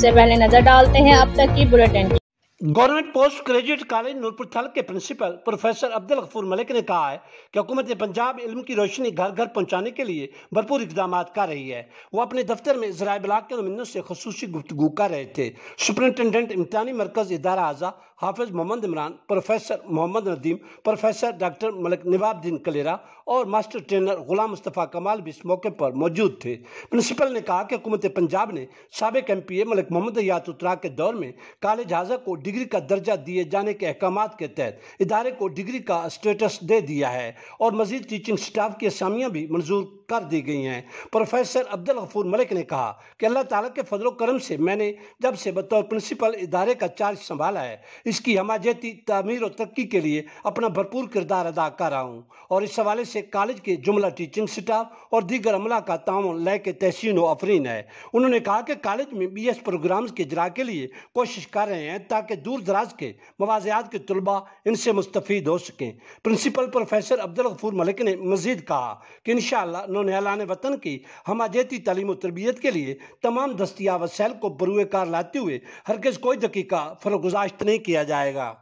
سے پہلے نظر ڈالتے ہیں اب تک کی bulletin. Government post graduate college Noorpur Thal کے پرنسپل پروفیسر عبدالغفور ملک نے کہا ہے کہ حکومت پنجاب علم کی روشنی گھر گھر پہنچانے کے لیے بھرپور اقدامات کر رہی ہے۔ وہ اپنے دفتر میں ذرائع ابلاغ کے نمائندوں سے خصوصی گفتگو کر رہے تھے۔ سپرنٹنڈنٹ امتحانی مرکز ادارہ اعضا حافظ محمد عمران، پروفیسر محمد ندیم، پروفیسر ڈاکٹر ملک نواب الدین کلیرا اور ماسٹر ٹرینر غلام مصطفیٰ کمال بھی اس موقع پر موجود تھے۔ پرنسپل نے کہا کہ حکومت پنجاب نے سابق ایم پی اے ملک محمد حیات اترا کے دور میں کالج اعضا کو ڈگری کا درجہ دیے جانے کے احکامات کے تحت ادارے کو ڈگری کا اسٹیٹس دے دیا ہے اور مزید ٹیچنگ سٹاف کی اسامیاں بھی منظور کر دی گئی ہیں۔ پروفیسر عبدالغفور ملک نے کہا کہ اللہ تعالیٰ کے فضل و کرم سے میں نے جب سے بطور پرنسپل ادارے کا چارج سنبھالا ہے، اس کی ہمہ-جہتی تعمیر و ترقی کے لیے اپنا بھرپور کردار ادا کر رہا ہوں اور اس حوالے سے کالج کے جملہ ٹیچنگ سٹاف اور دیگر عملہ کا تعاون لے کے تحسین و افرین ہے۔ انہوں نے کہا کہ کالج میں بی ایس پروگرامز کے اجرا کے لیے کوشش کر رہے ہیں تاکہ دور دراز کے مواضعات کے طلباء ان سے مستفید ہو سکیں۔ پرنسپل پروفیسر عبدالغفور ملک نے مزید کہا کہ انشاءاللہ انہوں نے اعلان وطن کی ہمہ-جہتی تعلیم و تربیت کے لیے تمام دستیاب وسائل کو بروئے کار لاتے ہوئے ہرگز کوئی دقیقہ فرگزاشت نہیں کیا جائے گا۔